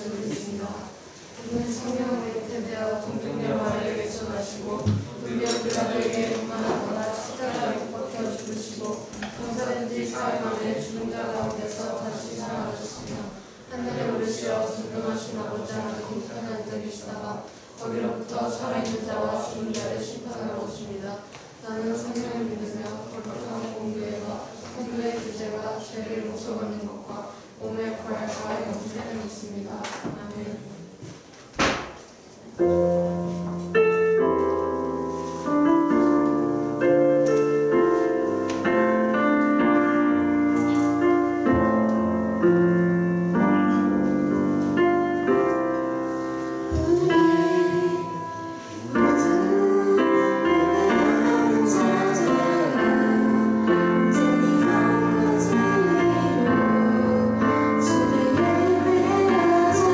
가지고 있습니다. 그는 성령을 잉태되어 동정녀 마리아에게 전하시고 우리와 그들에게 얼마나 받아 십자가에 못 박혀 죽으시고 용사된 지 사흘 만에 죽은 자 가운데서 다시 살아나셨으며 하늘에 오르시어 존귀하신 아버지 하나님 편에 앉아 계시다가 거기로부터 살아있는 자와 죽은 자를 심판하러 오십니다. 나는 성령을 믿으며 거룩한 공교회와 성도의 구제와 죄를 용서받는 것과 몸의 부활과 영생을 믿습니다. 아멘. 주를 예배하자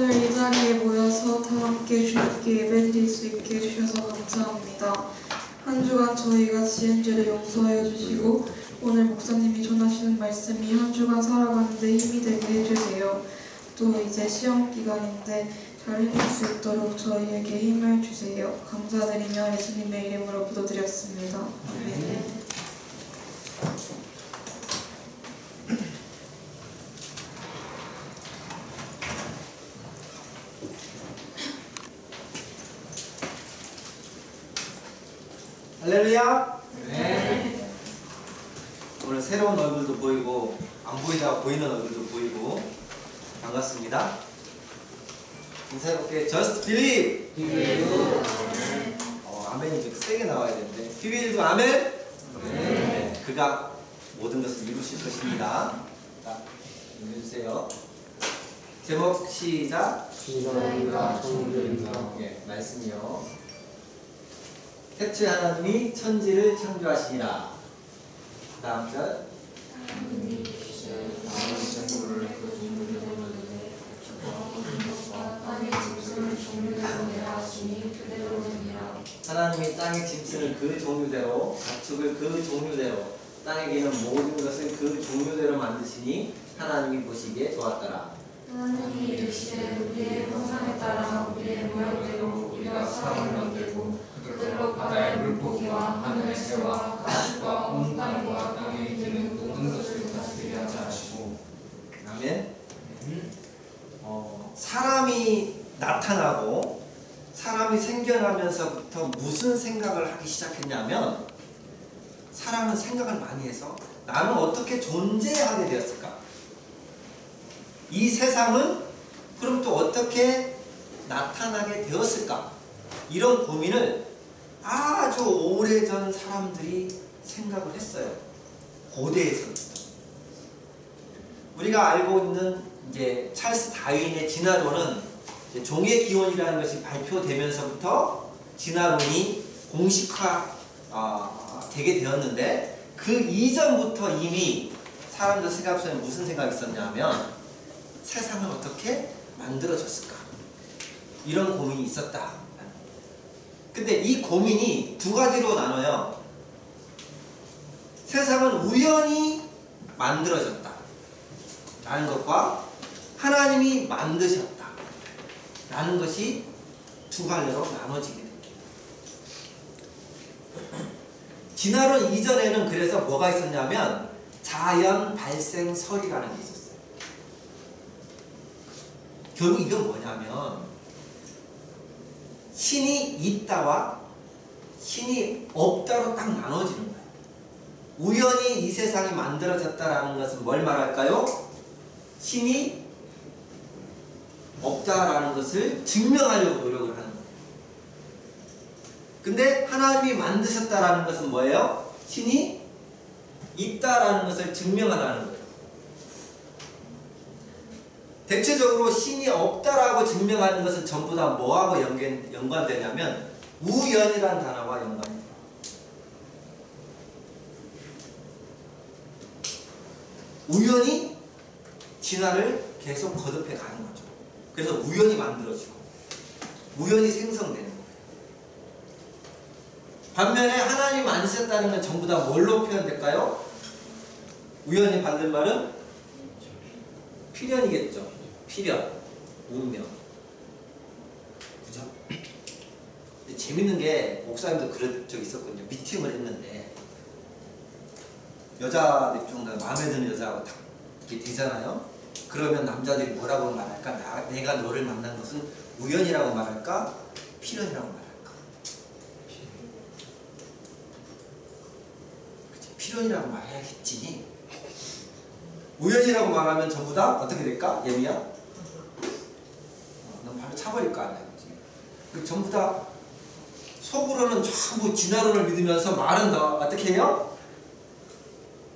오늘 이 자리에 모여서 다 함께 주님께 예배드릴 수 있게 해주셔서 감사합니다. 한 주간 저희가 지은 죄를 용서하여 주시고 오늘 목사님이 전하시는 말씀이 한 주간 살아가는 데 힘이 되게 해주세요. 또 이제 시험 기간인데 잘 해낼 수 있도록 저희에게 힘을 주세요. 감사드리며 예수님의 이름으로 기도드렸습니다. 아멘. 할렐루야. 네. 오늘 새로운 얼굴도 보이고 안 보이다가 보이는 얼굴도 보이고 반갑습니다. 인사롭게 Just Believe. 아멘이 좀 세게 나와야 되는데 비빌도 아멘. 네. 그가 모든 것을 이루실 것입니다. 자, 읽어주세요. 제목 시작. 주님과 천국입니다. 예, 말씀이요. 태초에 하나님이 천지를 창조하시니라. 다음 절. 하나님이 땅의 짐승을 그 종류대로, 가축을 그 종류대로, 땅에 기는 모든 것을 그 종류대로 만드시니 하나님이 보시기에 좋았더라. 하나님이 이르시되 우리의 형상에 따라 우리의 모양대로 우리가 사람을 만들고 그들로 바다의 물고기와 하늘의 새와 가축과 온 땅과 땅에 있는 모든 것을 다스리게 하자 하시고. 아멘. 사람이 나타나고 사람이 생겨나면서부터 무슨 생각을 하기 시작했냐면 사람은 생각을 많이 해서 나는 어떻게 존재하게 되었을까? 이 세상은 그럼 또 어떻게 나타나게 되었을까? 이런 고민을 아주 오래전 사람들이 생각을 했어요. 고대에서부터. 우리가 알고 있는 이제 찰스 다윈의 진화론은 이제 종의 기원이라는 것이 발표되면서부터 진화론이 공식화 되게 되었는데 그 이전부터 이미 사람들 생각 속에 무슨 생각이 있었냐면 세상은 어떻게 만들어졌을까? 이런 고민이 있었다. 근데 이 고민이 두 가지로 나눠요. 세상은 우연히 만들어졌다 라는 것과 하나님이 만드셨다 라는 것이 두 갈래로 나눠지게 됩니다. 진화론 이전에는 그래서 뭐가 있었냐면 자연 발생설이라는 게 있었어요. 결국 이건 뭐냐면 신이 있다와 신이 없다로 딱 나눠지는 거예요. 우연히 이 세상이 만들어졌다라는 것은 뭘 말할까요? 신이 없다라는 것을 증명하려고 노력을 하는 거예요. 근데 하나님이 만드셨다라는 것은 뭐예요? 신이 있다라는 것을 증명하라는 거예요. 대체적으로 신이 없다라고 증명하는 것은 전부 다 뭐하고 연관되냐면 우연이라는 단어와 연관돼요. 우연히 진화를 계속 거듭해 가는 거죠. 그래서 우연히 만들어지고 우연히 생성되는 거예요. 반면에 하나님 만드셨다는 건 전부 다 뭘로 표현될까요? 우연히 받는 말은 필연이겠죠. 필연, 운명. 그죠? 근데 재밌는 게 목사님도 그런 적 있었거든요. 미팅을 했는데 여자 좀 마음에 드는 여자하고 딱 이렇게 되잖아요. 그러면 남자들이 뭐라고 말할까? 내가 너를 만난 것은 우연이라고 말할까? 필연이라고 말할까? 그치? 필연이라고 말해야겠지. 우연이라고 말하면 전부 다 어떻게 될까? 예미야? 넌 바로 차버릴 거 아니야. 그 전부 다 속으로는 전부 진화론을 믿으면서 말은 너 어떻게 해요?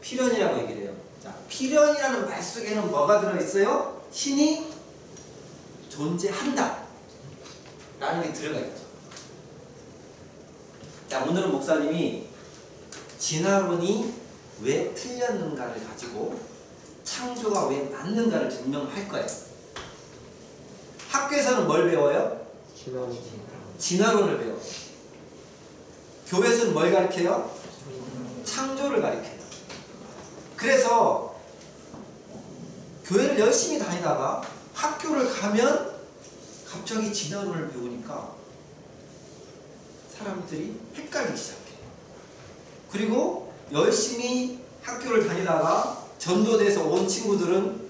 필연이라고 얘기를 해요. 자, 필연이라는 말 속에는 뭐가 들어있어요? 신이 존재한다 라는 게 들어가 있죠. 자, 오늘은 목사님이 진화론이 왜 틀렸는가를 가지고 창조가 왜 맞는가를 증명할 거예요. 학교에서는 뭘 배워요? 진화론을 배워요. 교회에서는 뭘 가르쳐요? 창조를 가르쳐요. 그래서 교회를 열심히 다니다가 학교를 가면 갑자기 진화론을 배우니까 사람들이 헷갈리기 시작해요. 그리고 열심히 학교를 다니다가 전도돼서 온 친구들은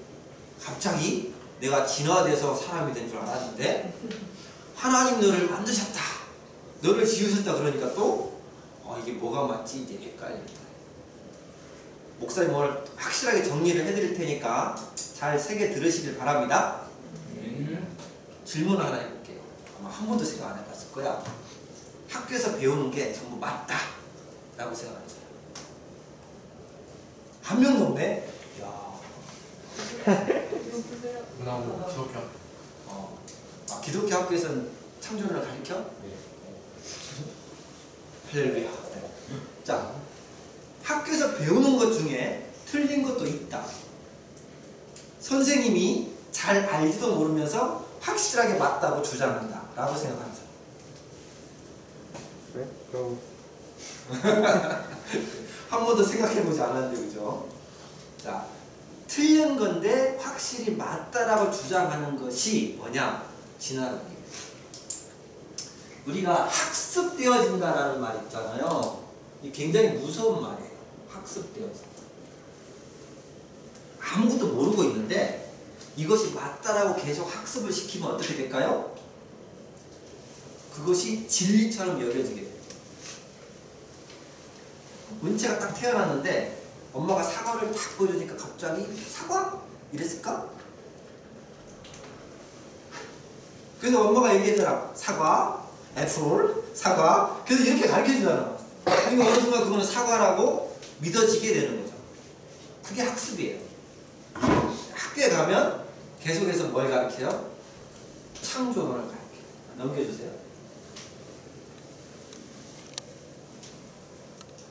갑자기 내가 진화돼서 사람이 된 줄 알았는데 하나님 너를 만드셨다, 너를 지으셨다 그러니까 또 이게 뭐가 맞지 이제 헷갈린다. 목사님 오늘 확실하게 정리를 해드릴 테니까 잘 새겨 들으시길 바랍니다. 질문을 하나 해볼게요. 아마 한 번도 생각 안 해봤을 거야. 학교에서 배우는 게 전부 맞다 라고 생각하는 사람 한 명도 없네? 문화고 기독교. 기독교 학교에서는 창조를 가르쳐? 할렐루야. 자, 학교에서 배우는 것 중에 틀린 것도 있다. 선생님이 잘 알지도 모르면서 확실하게 맞다고 주장한다 라고 생각하는 사람. 네? 그럼 한 번도 생각해보지 않았는데 그죠? 자, 틀린 건데 확실히 맞다라고 주장하는 것이 뭐냐? 진화론이에요. 우리가 학습되어진다라는 말 있잖아요. 이 굉장히 무서운 말이에요. 학습되어진다. 아무것도 모르고 있는데 이것이 맞다라고 계속 학습을 시키면 어떻게 될까요? 그것이 진리처럼 여겨지게 돼요. 은채가 딱 태어났는데 엄마가 사과를 딱 보여주니까 갑자기 사과? 이랬을까? 그래서 엄마가 얘기했잖아. 사과, 애플, 사과. 그래서 이렇게 가르쳐주잖아. 그러니까 어느 순간 그거는 사과라고 믿어지게 되는 거죠. 그게 학습이에요. 학교에 가면 계속해서 뭘 가르쳐요? 창조론을 가르쳐요. 넘겨주세요.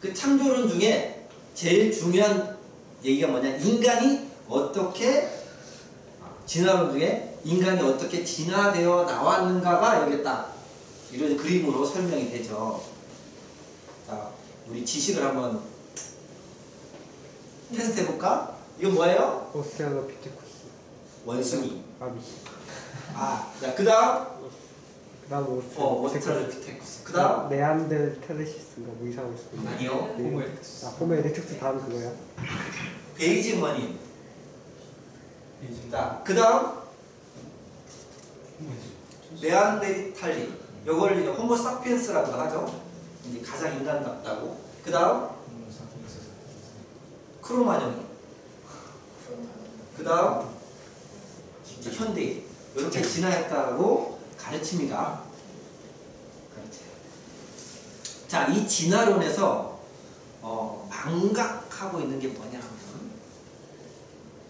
그 창조론 중에 제일 중요한 얘기가 뭐냐? 인간이 어떻게, 진화론 중에 인간이 어떻게 진화되어 나왔는가가 여기 딱 이런 그림으로 설명이 되죠. 자, 우리 지식을 한번 테스트 해볼까? 이거 뭐예요? 오스트랄로피테쿠스. 원숭이. 아비. 자, 그 다음 그다음 오스트랄로피테쿠스. 그 다음 네안데르탈레시스인가 뭐 이상한 거 있어요. 아니요. 호모 에렉투스. 호모 에렉투스 다음 그거야. 베이징 원인. 자, 그 다음 네안데르탈린. 요걸 이제 호모 사피엔스라고 하죠. 이제 가장 인간답다고. 그 다음 크로마뇽. 그 다음 이제 현대인. 이렇게 진화했다고 가르칩니다. 자, 이 진화론에서 망각하고 있는 게 뭐냐 하면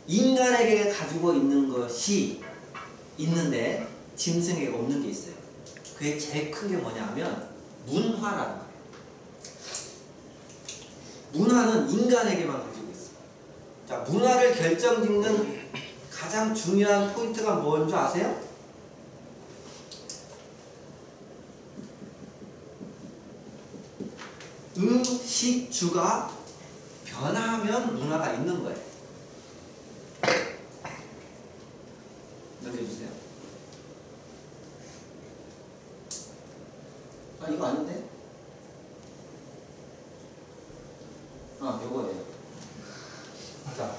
인간에게 가지고 있는 것이 있는데 짐승에게 없는 게 있어요. 그게 제일 큰 게 뭐냐 하면 문화라는 거예요. 문화는 인간에게만 가지고 있어요. 자, 문화를 결정짓는 가장 중요한 포인트가 뭔지 아세요? 의식주가 변하면 문화가 있는 거예요. 넘겨주세요. 이거 아닌데? 요거예요. 자,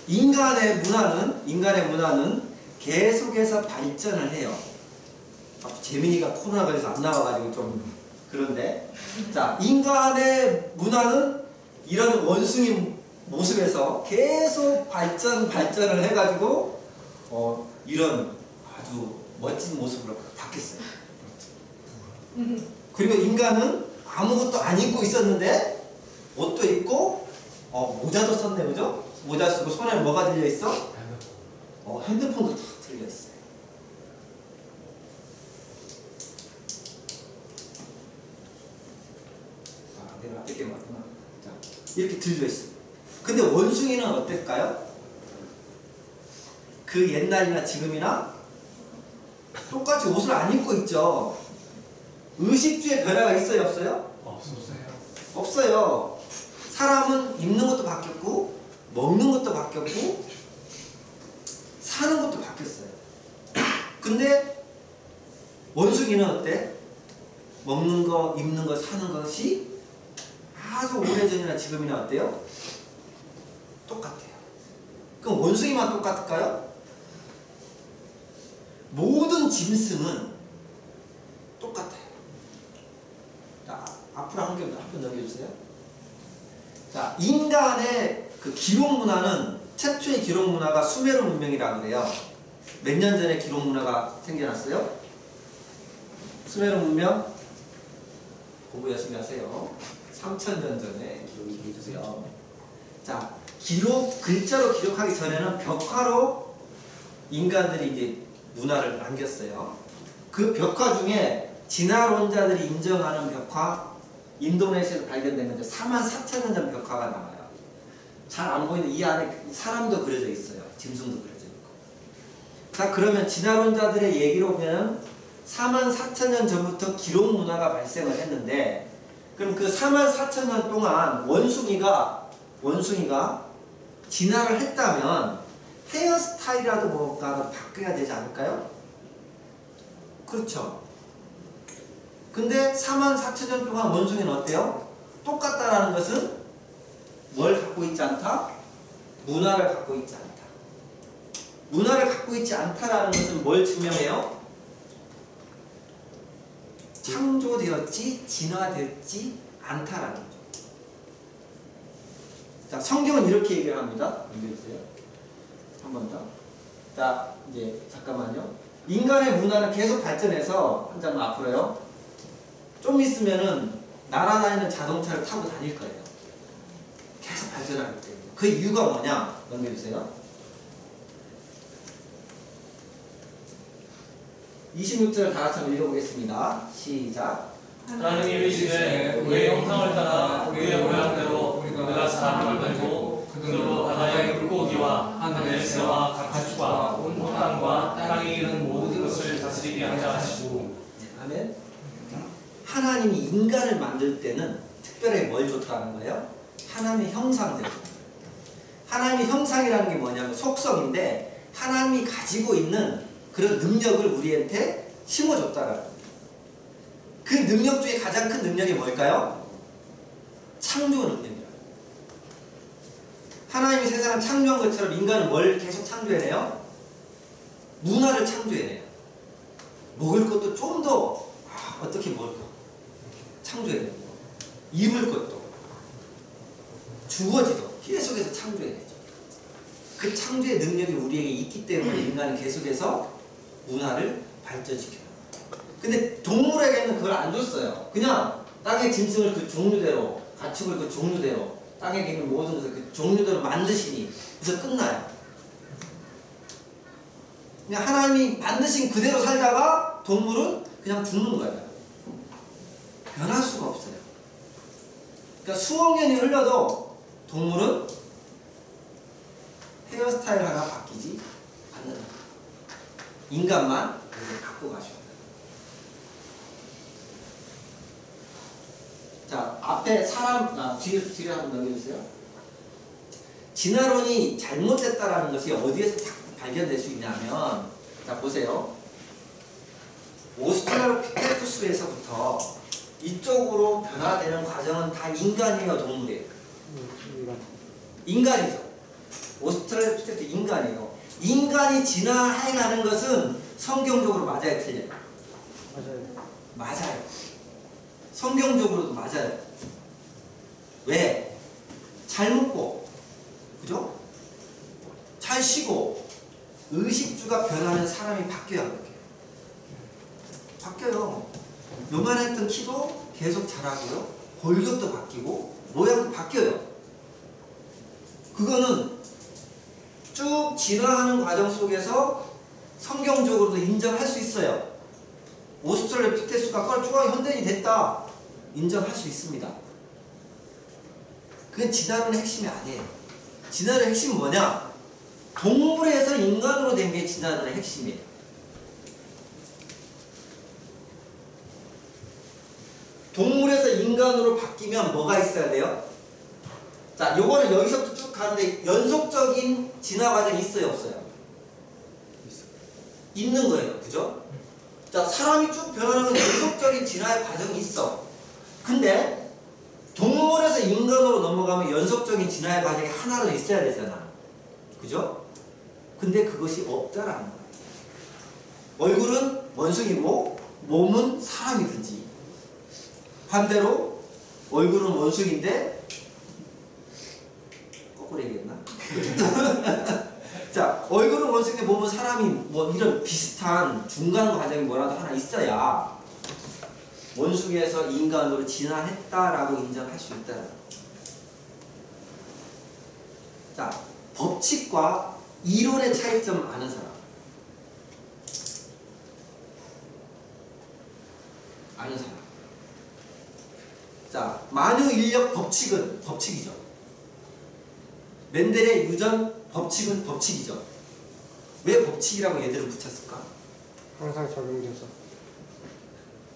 인간의 문화는 계속해서 발전을 해요. 재민이가 코로나 걸려서 안 나와가지고 좀 그런데, 자, 인간의 문화는 이런 원숭이 모습에서 계속 발전을 해가지고 이런 아주 멋진 모습으로 바뀌었어요. 그리고 인간은 아무것도 안 입고 있었는데 옷도 입고 모자도 썼네, 그죠? 모자 쓰고 손에 뭐가 들려 있어? 핸드폰도 다 들려 있어요. 내가 이렇게 맞구나. 자, 이렇게 들려 있어. 근데 원숭이는 어떨까요? 그 옛날이나 지금이나 똑같이 옷을 안 입고 있죠. 의식주의 변화가 있어요, 없어요? 없었어요. 없어요. 사람은 입는 것도 바뀌었고 먹는 것도 바뀌었고 사는 것도 바뀌었어요. 근데 원숭이는 어때? 먹는 거, 입는 거, 사는 것이 아주 오래전이나 지금이나 어때요? 똑같아요. 그럼 원숭이만 똑같을까요? 모든 짐승은 똑같아요. 자, 앞으로 한 번 넘겨주세요. 자, 인간의 그 기록 문화는 최초의 기록 문화가 수메르 문명이라고 그래요. 몇 년 전에 기록 문화가 생겨났어요? 수메르 문명 공부 열심히 하세요. 3000년 전에 기록이 해주세요. 자, 글자로 기록하기 전에는 벽화로 인간들이 이제 문화를 남겼어요. 그 벽화 중에 진화론자들이 인정하는 벽화, 인도네시아에서 발견된 건데 44,000년 전 벽화가 나와요. 잘 안 보이는 이 안에 사람도 그려져 있어요. 짐승도 그려져 있고. 자, 그러면 진화론자들의 얘기로 보면 44,000년 전부터 기록 문화가 발생을 했는데, 그럼 그 44,000년 동안 원숭이가 진화를 했다면 헤어스타일이라도 뭔가 바뀌어야 되지 않을까요? 그렇죠. 근데 44,000년 동안 원숭이는 어때요? 똑같다라는 것은 뭘 갖고 있지 않다? 문화를 갖고 있지 않다. 문화를 갖고 있지 않다라는 것은 뭘 증명해요? 창조되었지, 진화되었지 않다라는 거죠. 자, 성경은 이렇게 얘기를 합니다. 읽어주세요. 한 번 더. 자, 이제 잠깐만요. 인간의 문화는 계속 발전해서 한 장만 앞으로요. 좀 있으면은 날아다니는 자동차를 타고 다닐 거예요. 계속 발전하기 때문에. 그 이유가 뭐냐? 넘겨주세요. 26절 다 같이 한번 읽어보겠습니다. 시작. 하나님이 이르시되 우리의 형상을 따라 우리의 모양대로 우리가 사람을 만들고 그들로 바다의 물고기와 하늘의 새와 가축과 온 땅과 땅에 이르는 모든 것을 다스리게 하자 하시고. 아멘. 하나님이 인간을 만들 때는 특별히 뭘 좋다는 거예요? 하나님의 형상대로. 하나님의 형상이라는 게 뭐냐면 속성인데 하나님이 가지고 있는 그런 능력을 우리한테 심어줬다라는 거예요. 그 능력 중에 가장 큰 능력이 뭘까요? 창조 능력이에요. 하나님이 세상을 창조한 것처럼 인간은 뭘 계속 창조해내요? 문화를 창조해내요. 먹을 것도 좀 더 어떻게 먹을까? 창조해내고 입을 것도 주거지도 계속해서 창조해내죠. 그 창조의 능력이 우리에게 있기 때문에 인간은 계속해서 문화를 발전시켜요. 근데 동물에게는 그걸 안 줬어요. 그냥 땅의 짐승을 그 종류대로, 가축을 그 종류대로, 땅에 있는 모든 것을 그 종류대로 만드시니 그래서 끝나요. 그냥 하나님이 만드신 그대로 살다가 동물은 그냥 죽는 거예요. 변할 수가 없어요. 그러니까 수억 년이 흘러도 동물은 헤어스타일 하나 바뀌지 않는다. 인간만 이렇게 갖고 가셔야 돼요. 자, 앞에 사람, 뒤에 한번 넘겨주세요. 진화론이 잘못됐다라는 것이 어디에서 발견될 수 있냐면, 자, 보세요. 오스트랄로피테쿠스에서부터 이쪽으로 변화되는 과정은 다 인간이에요, 동물이에요? 인간이죠. 오스트랄로피테쿠스 인간이에요. 인간이 진화해가는 것은 성경적으로 맞아요, 틀려요? 맞아요. 성경적으로도 맞아요. 왜? 잘 먹고, 그죠? 잘 쉬고, 의식주가 변하면 사람이 바뀌어야 바뀌어요. 요만했던 키도 계속 자라고요. 골격도 바뀌고, 모양도 바뀌어요. 그거는 쭉 진화하는 과정 속에서 성경적으로도 인정할 수 있어요. 오스트랄로피테쿠스가 뻘쭘하게 현대인이 됐다. 인정할 수 있습니다. 그건 진화론의 핵심이 아니에요. 진화론의 핵심은 뭐냐? 동물에서 인간으로 된 게 진화론의 핵심이에요. 동물에서 인간으로 바뀌면 뭐가 있어야 돼요? 자, 요거는 여기서부터 쭉 가는데 연속적인 진화 과정이 있어요, 없어요? 있는 거예요. 그죠? 자, 사람이 쭉 변하는 건 연속적인 진화의 과정이 있어. 근데 동물에서 인간으로 넘어가면 연속적인 진화의 과정이 하나로 있어야 되잖아. 그죠? 근데 그것이 없다라는 거예요. 얼굴은 원숭이고 몸은 사람이든지, 반대로 얼굴은 원숭이인데 거꾸로 얘기했나? 자, 얼굴은 원숭이인데 몸은 사람이 뭐 이런 비슷한 중간 과정이 뭐라도 하나 있어야 원숭이에서 인간으로 진화했다라고 인정할 수 있다는 거예요. 자, 법칙과 이론의 차이점 아는 사람. 아는 사람. 자, 만유인력 법칙은 법칙이죠. 멘델의 유전 법칙은 법칙이죠. 왜 법칙이라고 얘들을 붙였을까? 항상 적용돼서.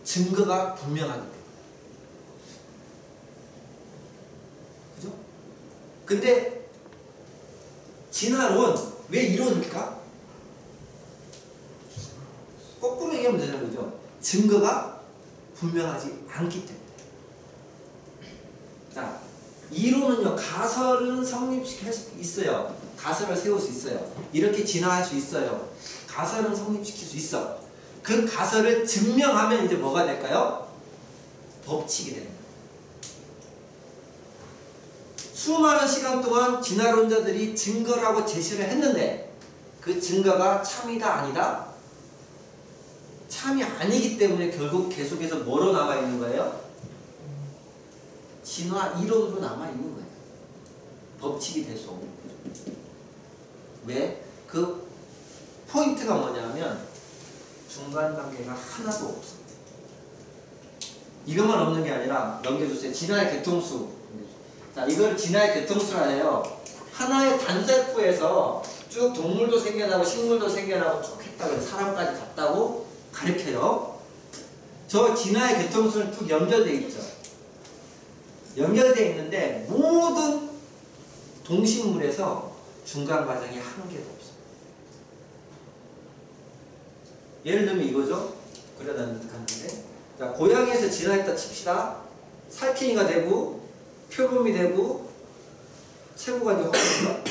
증거가 분명하기 때문에. 그죠? 근데 진화론 왜 이론일까? 거꾸로 얘기하면 되는 거죠. 증거가 분명하지 않기 때문에. 자, 이론은요, 가설은 성립시킬 수 있어요. 가설을 세울 수 있어요. 이렇게 진화할 수 있어요. 가설은 성립시킬 수 있어. 그 가설을 증명하면 이제 뭐가 될까요? 법칙이 됩니다. 수많은 시간 동안 진화론자들이 증거라고 제시를 했는데 그 증거가 참이다 아니다? 참이 아니기 때문에 결국 계속해서 뭐로 남아있는 거예요? 진화 이론으로 남아있는 거예요. 법칙이 될 수 없는 거죠. 왜? 그 포인트가 뭐냐면 중간 단계가 하나도 없어. 이것만 없는 게 아니라 넘겨주세요. 진화의 개통수. 자, 이걸 진화의 개통수라 해요. 하나의 단세포에서 쭉 동물도 생겨나고 식물도 생겨나고 쭉 했다고 사람까지 갔다고 가르쳐요. 저 진화의 개통수는 쭉 연결되어 있죠. 연결되어 있는데 모든 동식물에서 중간 과정이 한 개도 없어. 예를 들면 이거죠. 그려놨는데, 자, 고양이에서 진화했다 칩시다. 살쾡이가 되고 표범이 되고 체구가 이제 호랑이가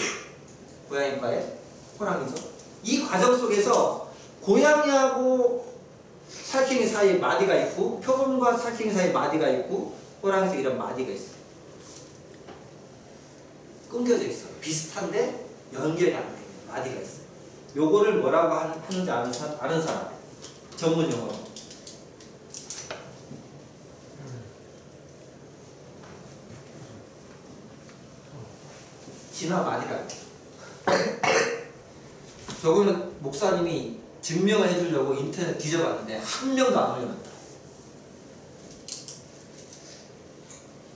고양이과의 호랑이죠. 이 과정 속에서 고양이하고 살쾡이 사이에 마디가 있고 표범과 살쾡이 사이에 마디가 있고 호랑이에서 이런 마디가 있어요. 끊겨져 있어. 비슷한데 연결이 안 돼. 마디가 있어요. 요거를 뭐라고 하는지 아는 사람. 전문 용어로. 진화 마디라. 저거는 목사님이 증명을 해주려고 인터넷 뒤져봤는데 한 명도 안 올려놨다.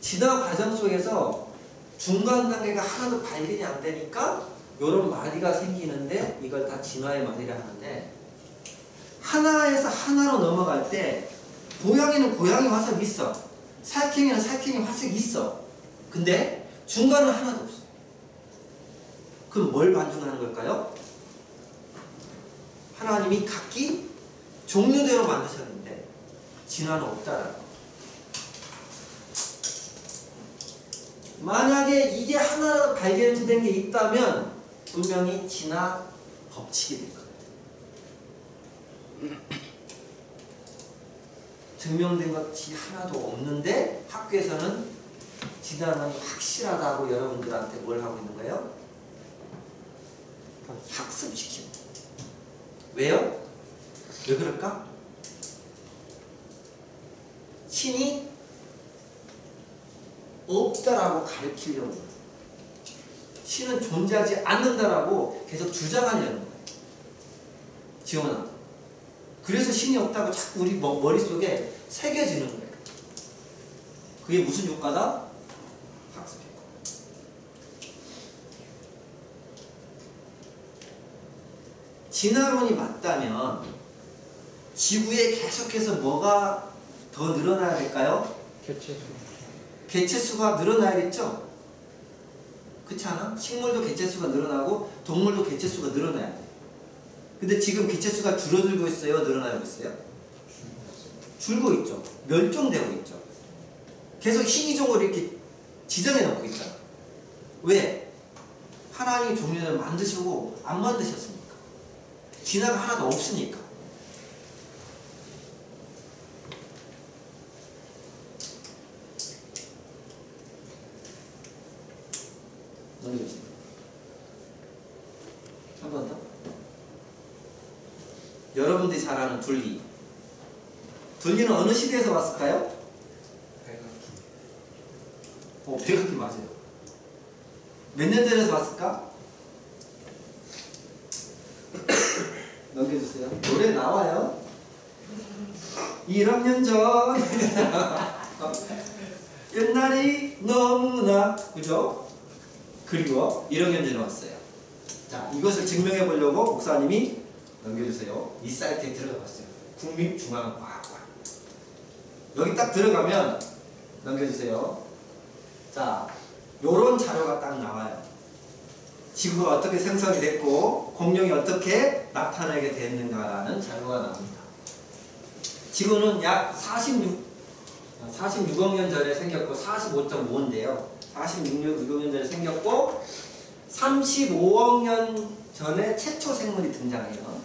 진화 과정 속에서 중간 단계가 하나도 발견이 안 되니까 이런 마디가 생기는데 이걸 다 진화의 마디라 하는데, 하나에서 하나로 넘어갈 때 고양이는 고양이 화석이 있어. 살쾡이는 살쾡이 화석이 있어. 근데 중간은 하나도 없어. 그럼 뭘 반증하는 걸까요? 하나님이 각기 종류대로 만드셨는데 진화는 없다라는 거. 만약에 이게 하나 발견된 게 있다면 분명히 진화 법칙이 될 거예요. 증명된 것이 하나도 없는데 학교에서는 진화는 확실하다고 여러분들한테 뭘 하고 있는 거예요? 학습시키고. 왜요? 왜 그럴까? 신이 없다라고 가르치려고 해요. 신은 존재하지 않는다라고 계속 주장하려는 거예요. 지원아. 그래서 신이 없다고 자꾸 우리 머릿속에 새겨지는 거예요. 그게 무슨 효과다? 학습 효과. 진화론이 맞다면 지구에 계속해서 뭐가 더 늘어나야 될까요? 개체수. 개체수가 늘어나야겠죠? 그렇지 않아? 식물도 개체수가 늘어나고 동물도 개체수가 늘어나야 돼. 근데 지금 개체수가 줄어들고 있어요? 늘어나고 있어요? 줄고 있죠. 멸종되고 있죠. 계속 희귀종을 이렇게 지정해 놓고 있잖아. 왜? 하나님이 종류를 만드시고 안 만드셨습니까? 진화가 하나도 없으니까. 넘겨주세요. 한 번 더. 여러분들이 잘 아는 둘리. 둘리는 어느 시대에서 왔을까요? 백악기 맞아요. 몇 년 전에서 왔을까? 넘겨주세요. 노래 나와요. 1억 년 전. 옛날이 너무나 그죠? 그리고 1억 년 전에 왔어요. 자, 이것을 증명해 보려고 목사님이 넘겨주세요. 이 사이트에 들어가 봤어요. 국립중앙과학관. 여기 딱 들어가면 넘겨주세요. 자, 요런 자료가 딱 나와요. 지구가 어떻게 생성이 됐고 공룡이 어떻게 나타나게 됐는가라는 자료가 나옵니다. 지구는 약 46억 년 전에 생겼고 45.5인데요. 46억 년 전에 생겼고 35억 년 전에 최초 생물이 등장해요.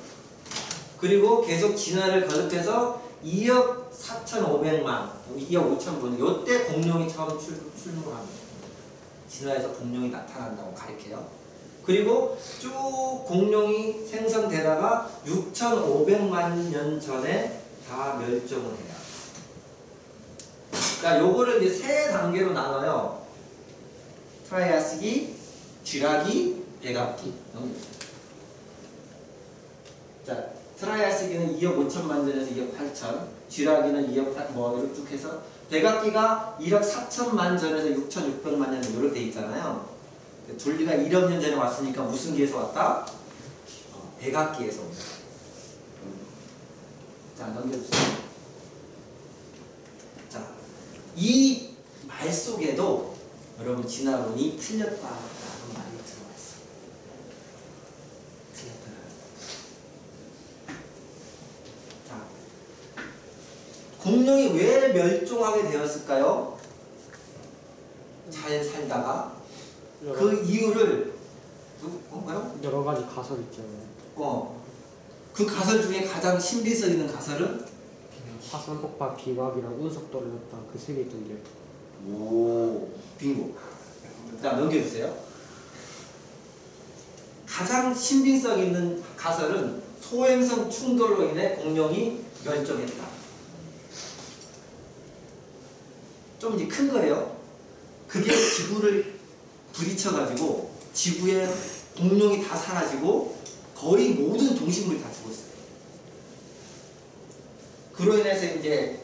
그리고 계속 진화를 거듭해서 2억 4,500만, 2억 5천분 요때 공룡이 처음 출몰합니다. 진화에서 공룡이 나타난다고 가리켜요. 그리고 쭉 공룡이 생성되다가 6,500만 년 전에 다 멸종을 해요. 그러니까 요거를 이제 세 단계로 나눠요. 트라이아스기, 쥐라기, 백악기. 자, 트라이아스기는 2억 5천만 년에서 2억 8천, 쥐라기는 2억 8, 뭐 이렇게 쭉 해서 백악기가 1억 4천만 전에서 6,600만 년 이렇게 돼 있잖아요. 둘리가 1억 년 전에 왔으니까 무슨 기에서 왔다? 백악기에서 온다. 자, 넘겨주세요. 자, 이 말 속에도 여러분 진화론이 틀렸다라는 말이 들어가 있어요. 틀렸다라는. 자, 공룡이 왜 멸종하게 되었을까요? 잘 살다가 그 이유를 뭐라고? 여러 가지 가설 있잖아요. 그 가설 중에 가장 신비성 있는 가설은 화산 폭발, 비각이랑 운석 떨어졌다. 그 세 개 있던데. 오, 빙고. 자, 넘겨주세요. 가장 신빙성 있는 가설은 소행성 충돌로 인해 공룡이 멸종했다. 좀 이제 큰 거예요. 그게 지구를 부딪혀가지고 지구에 공룡이 다 사라지고 거의 모든 동식물이 다 죽었어요. 그로 인해서 이제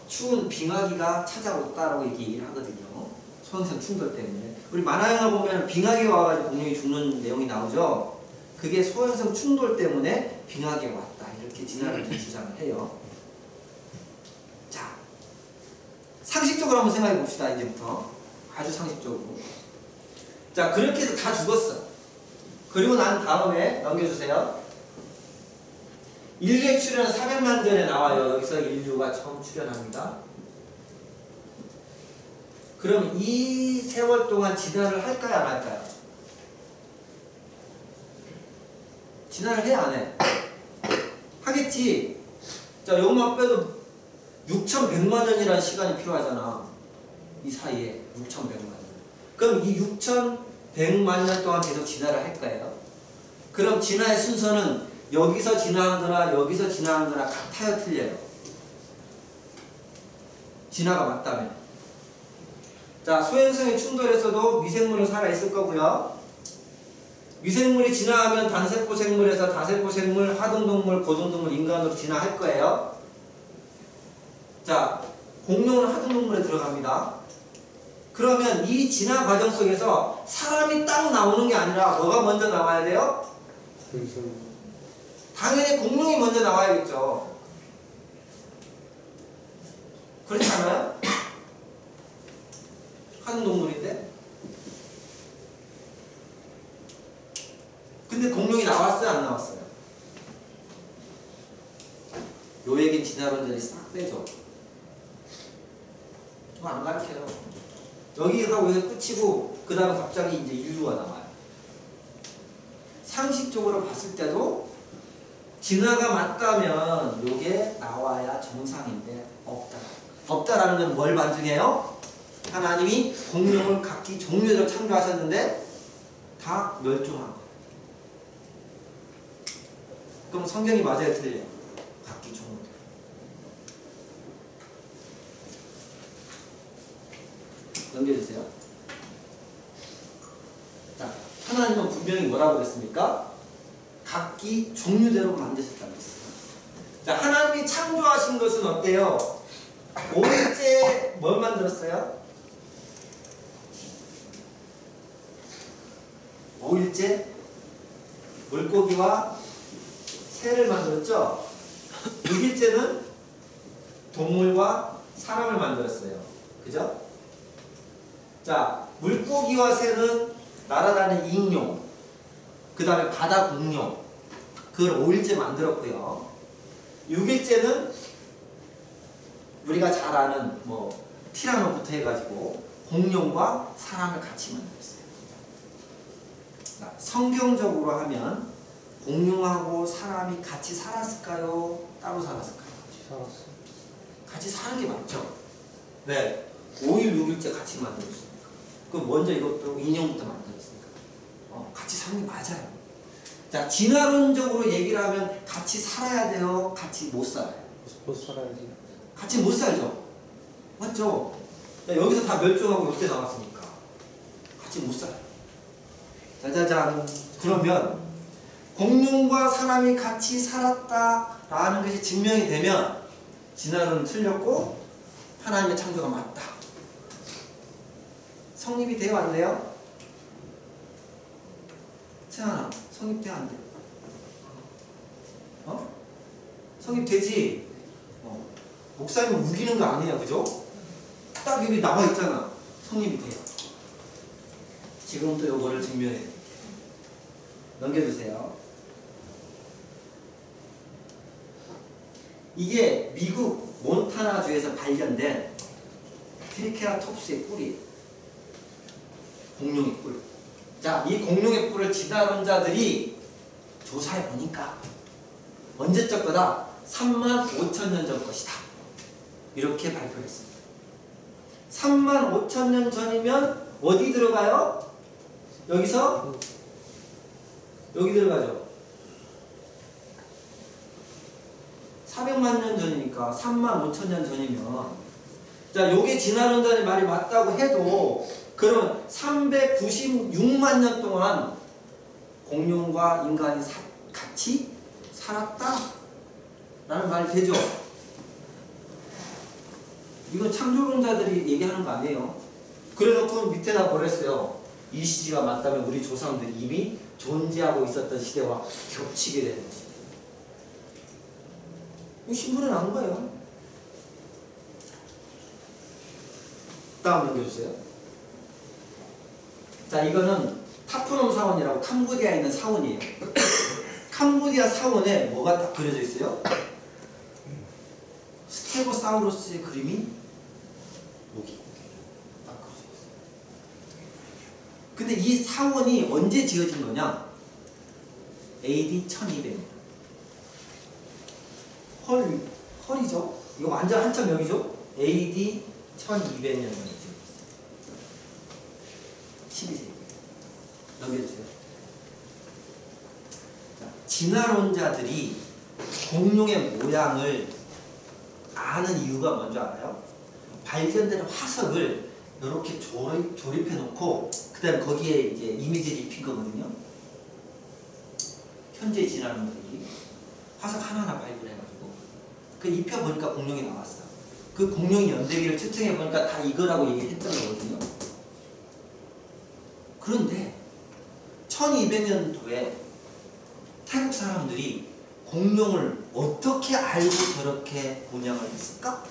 추운 빙하기가 찾아왔다라고 얘기를 하거든요. 소행성 충돌 때문에. 우리 만화 영화 보면 빙하기가 와가지고 공룡이 죽는 내용이 나오죠. 그게 소행성 충돌 때문에 빙하기가 왔다. 이렇게 진화를 주장을 해요. 자, 상식적으로 한번 생각해 봅시다. 이제부터 아주 상식적으로. 자, 그렇게 해서 다 죽었어. 그리고 난 다음에 넘겨주세요. 인류의 출현은 400만 전에 나와요. 여기서 인류가 처음 출현합니다. 그럼 이 세월 동안 진화를 할까요? 안 할까요? 진화를 해? 안 해? 하겠지. 자, 요것만 빼도 6,100만 년이라는 시간이 필요하잖아. 이 사이에 6,100만 년. 그럼 이 6,100만 년 동안 계속 진화를 할 거예요. 그럼 진화의 순서는 여기서 진화한 거나 여기서 진화한 거나 같아요? 틀려요? 진화가 맞다면. 자, 소행성의 충돌에서도 미생물은 살아있을 거고요. 미생물이 진화하면 단세포 생물에서 다세포 생물, 하등동물, 고등동물, 인간으로 진화할 거예요. 자, 공룡은 하등동물에 들어갑니다. 그러면 이 진화 과정 속에서 사람이 딱 나오는 게 아니라 뭐가 먼저 나와야 돼요? 당연히 공룡이 먼저 나와야겠죠. 그렇지 않아요? 한 동물인데? 근데 공룡이 나왔어요? 안 나왔어요? 요 얘기는 진화론자들이 싹 빼죠. 그거 안 가르쳐요. 여기가 왜 끝이고 그 다음에 갑자기 이제 인류가 나와요. 상식적으로 봤을 때도 진화가 맞다면 요게 나와야 정상인데 없다. 없다라는 건 뭘 반증해요? 하나님이 공룡을 각기 종류대로 창조하셨는데 다 멸종한 거예요. 그럼 성경이 맞아요, 틀려요? 각기 종류대로. 넘겨주세요. 자, 하나님은 분명히 뭐라고 그랬습니까? 각기 종류대로 만드셨다고 했어요. 자, 하나님이 창조하신 것은 어때요? 5일째 뭘 만들었어요? 5일째 물고기와 새를 만들었죠? 6일째는 동물과 사람을 만들었어요. 그죠? 자, 물고기와 새는 날아다니는 익룡, 그 다음에 바다 공룡, 그걸 5일째 만들었고요. 6일째는 우리가 잘 아는 뭐 티라노부터 해가지고 공룡과 사람을 같이 만들었어요. 자, 성경적으로 하면 공룡하고 사람이 같이 살았을까요? 따로 살았을까요? 같이 살았어. 같이 사는 게 맞죠? 네. 5일, 6일째 같이 만들었으니까. 그럼 먼저 이것도 인형부터 만들었으니까. 같이 사는 게 맞아요. 자, 진화론적으로 얘기를 하면 같이 살아야 돼요? 같이 못 살아요? 못 살아야지. 같이 못 살죠? 맞죠? 자, 여기서 다 멸종하고 이렇게 나왔으니까. 같이 못 살아요. 짜자잔. 그러면 공룡과 사람이 같이 살았다라는 것이 증명이 되면 진화론은 틀렸고 하나님의 창조가 맞다. 성립이 돼요? 안 돼요? 채연아, 성립돼요? 안 돼요? 성립되지? 목사님 우기는 거 아니에요, 그죠? 딱 여기 나와 있잖아. 성립이 돼요. 지금 또 요거를 증명해 드릴게요. 넘겨주세요. 이게 미국 몬타나주에서 발견된 트리케라톱스의 뿔이에요. 공룡의 뿔. 자, 이 공룡의 뿔을 진화론자들이 조사해 보니까 언제적 거다? 35,000년 전 것이다. 이렇게 발표했습니다. 35,000년 전이면 어디 들어가요? 여기서 여기 들어가죠. 400만 년 전이니까 35,000년 전이면, 자, 요게 진화론자의 말이 맞다고 해도 그러면 396만 년 동안 공룡과 인간이 같이 살았다 라는 말이 되죠. 이건 창조론자들이 얘기하는 거 아니에요. 그래놓고 밑에다 버렸어요. 이 시기가 맞다면 우리 조상들이 이미 존재하고 있었던 시대와 겹치게 되는 것입니다. 이 신문에 나온 거예요. 다음 넘겨주세요. 자, 이거는 타프놈 사원이라고 캄보디아에 있는 사원이에요. 캄보디아 사원에 뭐가 딱 그려져 있어요? 스테고사우루스의 그림이 여기 딱 그려져 있어요. 근데 이 사원이 언제 지어진 거냐? AD 1200년. 헐이죠? 이거 완전 한참 여기죠? AD 1200년에 지어졌어요. 12세기. 넘겨주세요. 자, 진화론자들이 공룡의 모양을 아는 이유가 뭔지 알아요? 발견되는 화석을 이렇게 조립해 놓고 그 다음에 거기에 이제 이미지를 입힌 거거든요. 현재 진화론자들이 화석 하나하나 발견해가지고 그 입혀보니까 공룡이 나왔어. 그 공룡의 연대기를 측정해보니까 다 이거라고 얘기했던 거거든요. 그런데 1200년도에 이집트 사람들이 공룡을 어떻게 알고 저렇게 문양을 했을까?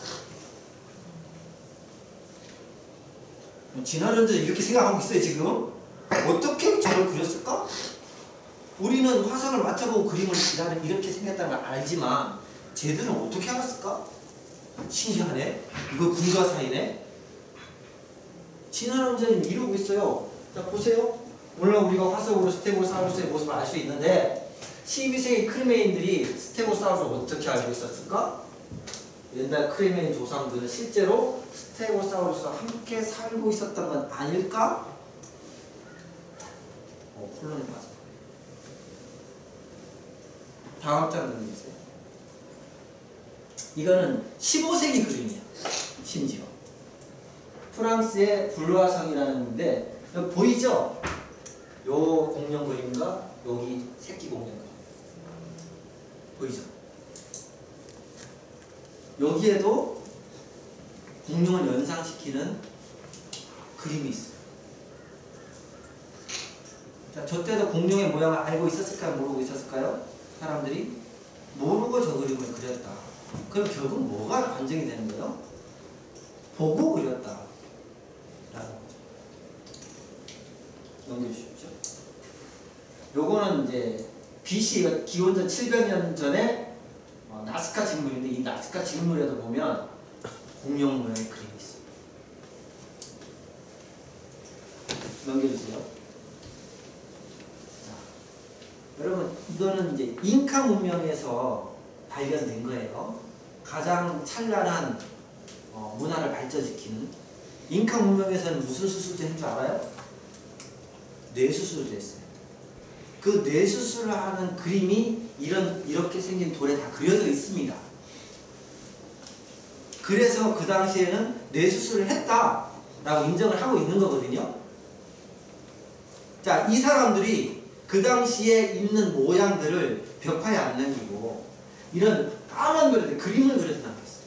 진화론자들이 이렇게 생각하고 있어요 지금. 어떻게 저걸 그렸을까? 우리는 화성을 맞춰보고 그림을 나는 이렇게 생겼다는 걸 알지만 쟤들은 어떻게 알았을까? 신기하네. 이거 군과 사이네. 진화론자님 이러고 있어요. 자 보세요. 물론 우리가 화성으로 스테고사우루스의 모습을 알 수 있는데 12세기 크리메인들이 스테고사우루스를 어떻게 알고 있었을까? 옛날 크리메인 조상들은 실제로 스테고사우루스와 함께 살고 있었던 건 아닐까? 혼란이 빠져. 다음 장 넘겨주세요. 이거는 15세기 그림이야. 심지어 프랑스의 블루아성이라는 건데 보이죠? 요 공룡 그림과 여기 새끼 공룡 그림 보이죠? 여기에도 공룡을 연상시키는 그림이 있어요. 자, 저 때도 공룡의 모양을 알고 있었을까요? 모르고 있었을까요? 사람들이 모르고 저 그림을 그렸다. 그럼 결국 뭐가 반증이 되는 거예요? 보고 그렸다. 라는 거죠. 넘겨주십시오. 요거는 이제 BC, 기원전 700년 전에 나스카 직물인데 이 나스카 직물에도 보면 공룡 모양의 그림이 있어요. 넘겨주세요. 여러분 이거는 이제 잉카 문명에서 발견된 거예요. 가장 찬란한 문화를 발전시키는 잉카 문명에서는 무슨 수술도 했는 줄 알아요? 뇌수술도 했어요. 그 뇌수술을 하는 그림이 이렇게 생긴 돌에 다 그려져 있습니다. 그래서 그 당시에는 뇌수술을 했다라고 인정을 하고 있는 거거든요. 자, 이 사람들이 그 당시에 있는 모양들을 벽화에 안 남기고 이런 까만 그림을 그려서 남겼어요.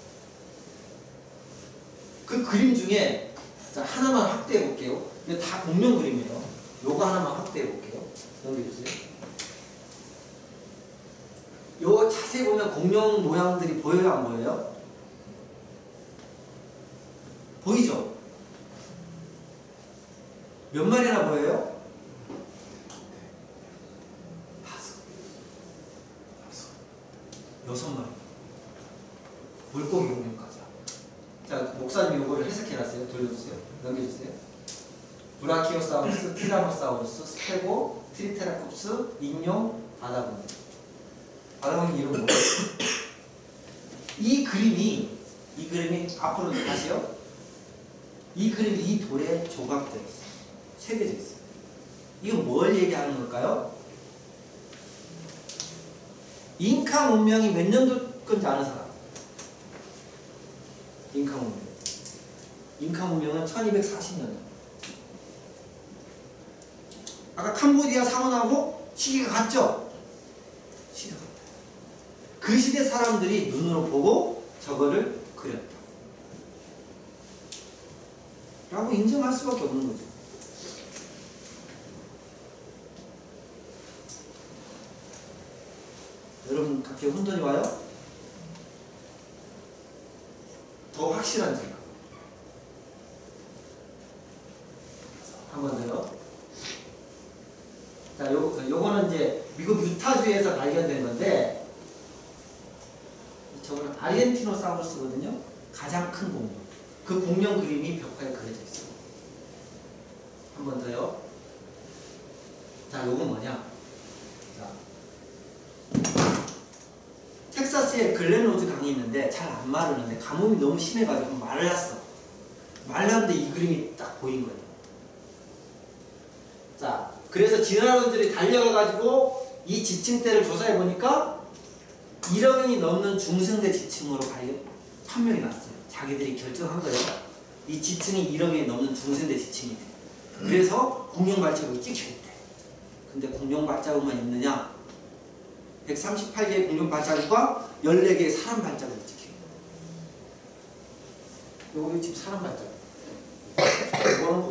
그 그림 중에 자, 하나만 확대해 볼게요. 이거 다 공룡 그림이에요. 요거 하나만 확대해 볼게요. 넘겨주세요. 요 자세히 보면 공룡 모양들이 보여요, 안 보여요? 보이죠? 몇 마리나 보여요? 6마리. 물고기 공룡까지. 자, 목사님 요거를 해석해놨어요. 돌려주세요. 넘겨주세요. 브라키오사우루스, 티라노사우루스, 스테고, 트리테라콥스, 인용, 바다공룡. 바다공룡 이름 뭐예요? 이 그림이 앞으로 다시요. 이 그림이 이 돌에 조각되어 있어요. 새겨져 있어요. 이건 뭘 얘기하는 걸까요? 잉카 문명이 몇 년도 건지 아는 사람? 잉카 문명. 잉카 문명은 1240년. 아까 캄보디아 상원하고 시기가 같죠? 시기가 같아요. 그 시대 사람들이 눈으로 보고 저거를 그렸다. 라고 인정할 수밖에 없는 거죠. 여러분 갑자기 혼돈이 와요? 더 확실한 제가 한 번 더요. 자, 요거는 이제 미국 유타주에서 발견된 건데 저거는 아르헨티노사우루스거든요. 가장 큰 공룡. 그 공룡 그림이 벽화에 그려져 있어요. 한 번 더요. 자, 요건 뭐냐? 자, 텍사스에 글렌로즈 강이 있는데 잘 안 마르는데 가뭄이 너무 심해가지고 말랐어. 말랐는데 이 그림이 딱 보인 거예요. 자, 그래서 진화론들이 달려가가지고 이 지층대를 조사해 보니까 1억이 넘는 중생대 지층으로 판명이 났어요. 자기들이 결정한 거예요. 이 지층이 1억이 넘는 중생대 지층이 돼. 그래서 공룡 발자국이 찍혀있대. 근데 공룡 발자국만 있느냐? 138개의 공룡 발자국과 14개의 사람 발자국이 찍혀요. 요거 지금 사람 발자국. 이거는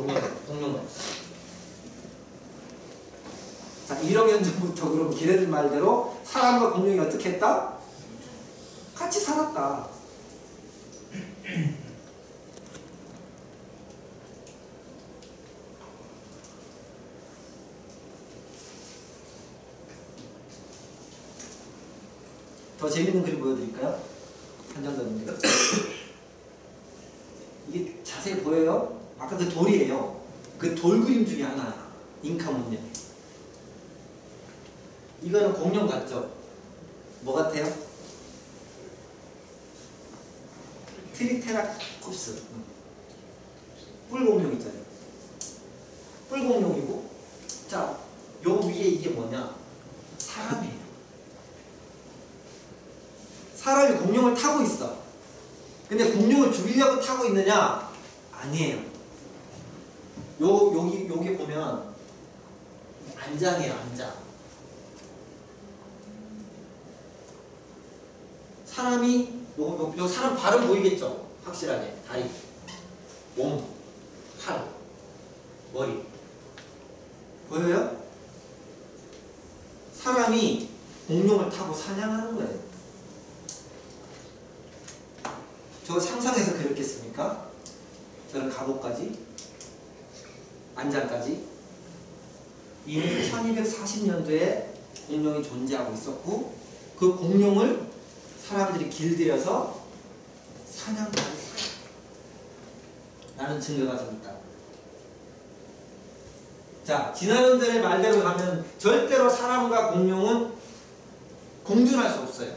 공룡 발자국. 자, 1억 년 전부터 그럼 걔네들 말대로 사람과 공룡이 어떻게 했다? 같이 살았다. 더 재밌는 그림 보여드릴까요? 한 장 더 있는데요. 이게 자세히 보여요? 아까 그 돌이에요. 그 돌 그림 중에 하나. 잉카 문명. 이거는 공룡 같죠? 뭐 같아요? 트리케라톱스. 뿔공룡 있잖아요. 뿔공룡이고, 자, 요 위에 이게 뭐냐? 사람이에요. 사람이 공룡을 타고 있어. 근데 공룡을 죽이려고 타고 있느냐? 아니에요. 여기 보면 안장이에요, 안장. 사람이 요 사람 발은 보이겠죠? 확실하게. 다리, 몸, 팔, 머리. 보여요? 사람이 공룡을 타고 사냥하는 거예요. 저거 상상해서 그렸겠습니까? 저는 갑옷까지, 안장까지. 이미 1240년도에 공룡이 존재하고 있었고, 그 공룡을 사람들이 길들여서 사냥하는 라는 증거가 좀 있다. 자, 진화론들의 말대로 가면 절대로 사람과 공룡은 공존할 수 없어요.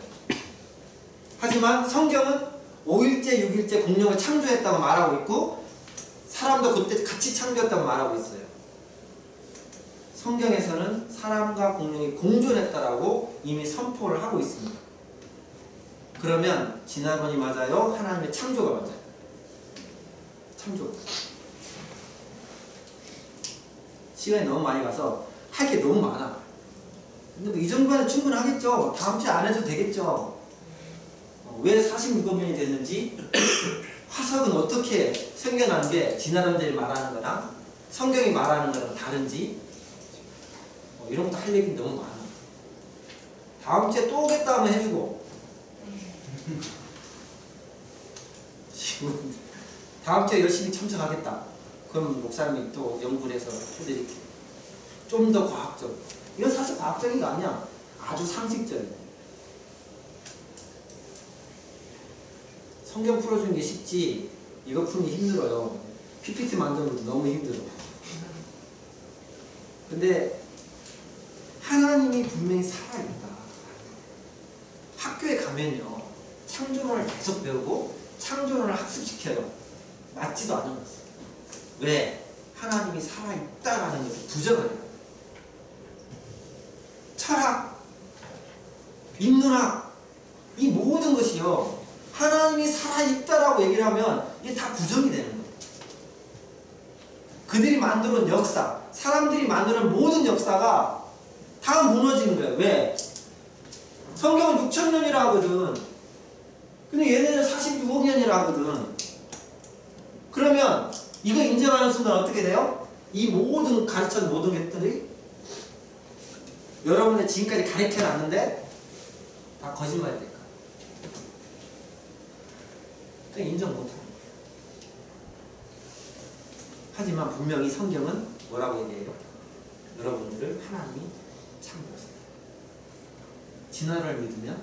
하지만 성경은 5일째, 6일째 공룡을 창조했다고 말하고 있고, 사람도 그때 같이 창조했다고 말하고 있어요. 성경에서는 사람과 공룡이 공존했다라고 이미 선포를 하고 있습니다. 그러면 진화론이 맞아요? 하나님의 창조가 맞아요? 창조. 시간이 너무 많이 가서 할 게 너무 많아. 근데 뭐 이 정도는 충분하겠죠? 다음 주에 안 해도 되겠죠? 왜 46억년이 됐는지, 화석은 어떻게 생겨난 게 진화론들이 말하는 거랑 성경이 말하는 거랑 다른지, 이런 것도 할 얘기는 너무 많아. 다음 주에 또 오겠다 하면 해주고, 다음 주에 열심히 참석하겠다. 그럼 목사님이 또 연구를 해서 해드릴게요. 좀 더 과학적. 이건 사실 과학적인 거 아니야. 아주 상식적이야. 성경 풀어주는 게 쉽지, 이거 푸는 게 힘들어요. PPT 만드는 것도 너무 힘들어. 근데 하나님이 분명히 살아있다. 학교에 가면요, 창조론을 계속 배우고 창조론을 학습시켜요. 맞지도 않은 거였어요. 왜? 하나님이 살아있다라는 것을 부정해요. 철학, 인문학, 이 모든 것이요, 하나님이 살아있다라고 얘기를 하면 이게 다 부정이 되는 거예요. 그들이 만들어온 역사, 사람들이 만드는 모든 역사가 다 무너지는 거예요. 왜? 성경은 6,000년이라 하거든. 근데 얘네는 46억 년이라 하거든. 그러면 이거 인정하는 순간 어떻게 돼요? 이 모든 가르쳐진 모든 것들이 여러분의 지금까지 가르쳐놨는데 다 거짓말이 될까? 그냥 인정 못하는 거예요. 하지만 분명히 성경은 뭐라고 얘기해요? 여러분들을 하나님이 창조했어요. 진화를 믿으면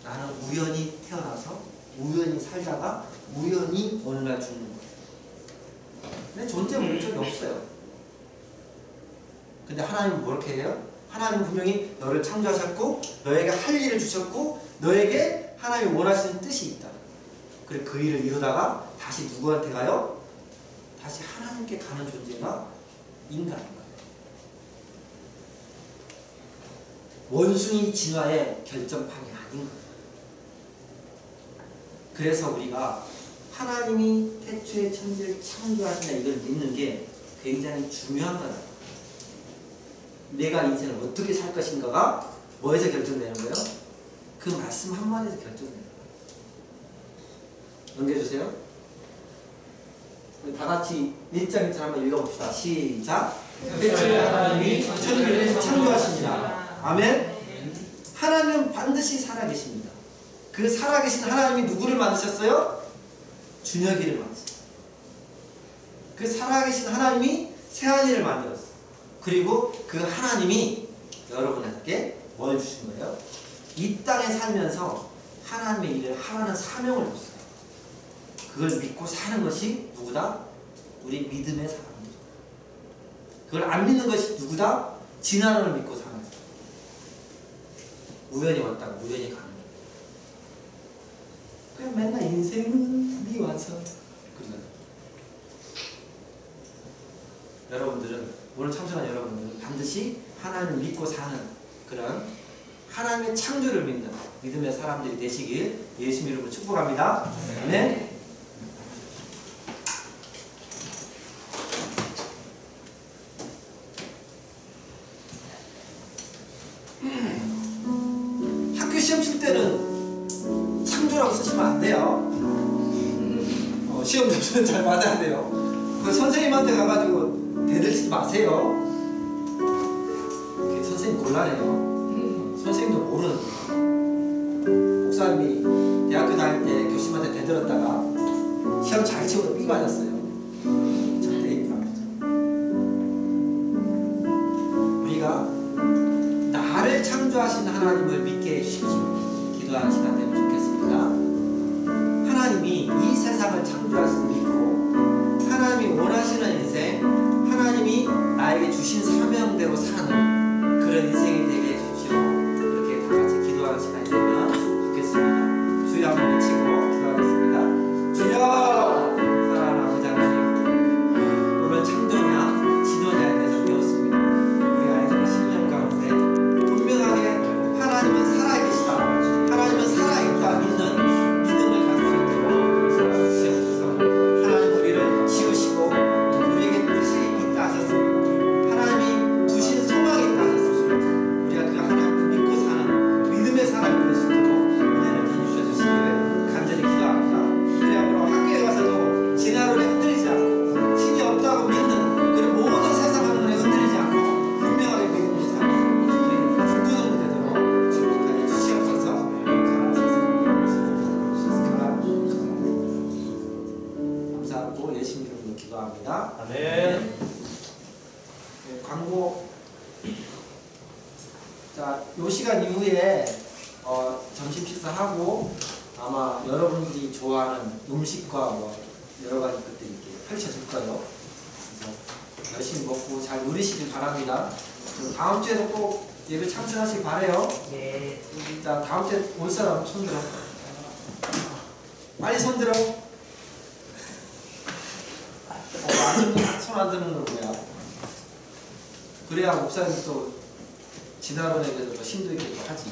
나는 우연히 태어나서 우연히 살다가 우연히 어느 날 죽는 거예요. 근데 존재 목적이 없어요. 근데 하나님은 뭐렇게 해요? 하나님은 분명히 너를 창조하셨고 너에게 할 일을 주셨고 너에게 하나님이 원하시는 뜻이 있다. 그리고 그 일을 이루다가 다시 누구한테 가요? 다시 하나님께 가는 존재가 인간인 거예요. 원숭이 진화의 결정판이 아닌 거예요. 그래서 우리가 하나님이 태초에 천지를 창조하신다 이걸 믿는 게 굉장히 중요한 거다. 내가 인생을 어떻게 살 것인가가 뭐에서 결정되는 거예요? 그 말씀 한마디에서 결정되는 거예요. 넘겨주세요. 우리 다 같이 1장 1절 한번 읽어봅시다. 시작. 태초에 하나님이 천지를 창조하시니라. 아멘. 하나님은 반드시 살아계십니다. 그 살아계신 하나님이 누구를 만드셨어요? 준혁이를 만드셨어요. 그 살아계신 하나님이 세한이를 만들었어요. 그리고 그 하나님이 여러분에게 뭘 주신 거예요? 이 땅에 살면서 하나님의 일을 하라는 사명을 줬어요. 그걸 믿고 사는 것이 누구다? 우리 믿음의 사람들. 그걸 안 믿는 것이 누구다? 진화론을 믿고 사는 거예요. 우연히 왔다가 우연히 가는 거예요. 그냥 맨날 인생은 네 와서 그러잖아요. 여러분들은, 오늘 참석한 여러분들은 반드시 하나님을 믿고 사는 그런 하나님의 창조를 믿는 믿음의 사람들이 되시길 예수 이름으로 축복합니다. 아멘. 학교 시험 칠 때는 창조라고 쓰시면 안 돼요. 시험 점수는 잘 받아야 돼요. 그 선생님한테 가가지고 대들지 마세요. 선생님 곤란해요. 선생님도 모르는 거예요. 목사님이 대학교 다닐 때 교수님한테 대들었다가 시험 잘 치고도 삐 맞았어요. 절대 이쁘 안 맞죠. 우리가 나를 창조하신 하나님을 믿게 해주십시오. 기도하는 시간 되면 좋겠습니다. 하나님이 이 세상을 창조하신 믿고 하나님이 원하시는 인생, 하나님이 나에게 주신 사명대로 사는 그런 인생이 되게 해주십시오. 이렇게 다 같이 기도하는 시간이 되면 좋겠습니다. 주여 한번 외치고 기도하겠습니다. 주여! 사랑하는 아버지 하나님, 오늘 창조냐 진화냐에 대해서 배웠습니다. 우리 아이들의 10년 가운데 분명하게 하나님은 살아계시다, 하나님은 살아있다 믿는 믿음을 가질 수 있도록 주시옵소서. 하나님 우리를 지으시고 우리에게 뜻이 있다 하셨습니다. 하나님이 주신 소망이 있다 하셨습니다. 우리가 그 하나님을 믿고 사는 믿음의 사람이 될 수 있도록 은혜를 주셔주시기를 간절히 기도합니다. 그래야말로 학교에 가서도 진화론에 흔들리지 않고 신이 없다고 믿는 그런 모든 세상 하늘에 흔들리지 않고 분명하게 믿음으로 사는 불구는 되도록 축복하여 주시옵소서. 감사하고 예수님 이름으로 기도합니다. 아멘. 네, 광고. 자, 요 시간 이후에 점심 식사하고 아마 여러분들이 좋아하는 음식과 뭐 여러 가지 것들이 이렇게 펼쳐질 거예요. 그래서 열심히 먹고 잘 누리시길 바랍니다. 그리고 다음 주에도 꼭 예배 참석하시기 바래요. 네. 자, 다음 주에 올 사람 손 들어. 빨리 손 들어. 손 안 드는 건 뭐야? 그래야 목사님 또 진화론에 대해서 더 심도 있게 또 하지.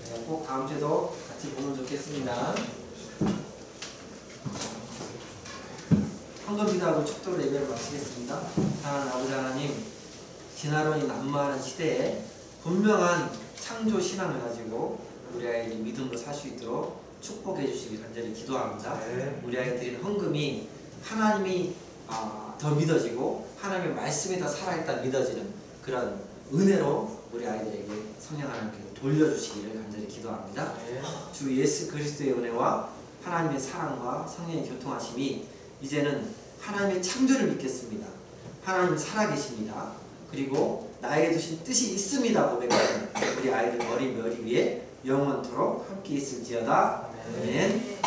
네, 꼭 다음 주에도 같이 보면 좋겠습니다. 황금 기도하고 축도로 예배를 마치겠습니다. 사랑하는 아버지 하나님, 진화론이 난무하는 시대에 분명한 창조 신앙을 가지고 우리 아이들이 믿음으로 살 수 있도록 축복해 주시길 간절히 기도합니다. 네. 우리 아이들이 드리는 헌금이 하나님이 더 믿어지고 하나님의 말씀이 더 살아있다 믿어지는 그런 은혜로 우리 아이들에게 성령 하나님께 돌려주시기를 간절히 기도합니다. 네. 주 예수 그리스도의 은혜와 하나님의 사랑과 성령의 교통하심이 이제는 하나님의 창조를 믿겠습니다. 하나님은 살아계십니다. 그리고 나에게 주신 뜻이 있습니다 고백하는 우리 아이들 머리 위에 영원토록 함께 있을지어다. 아멘.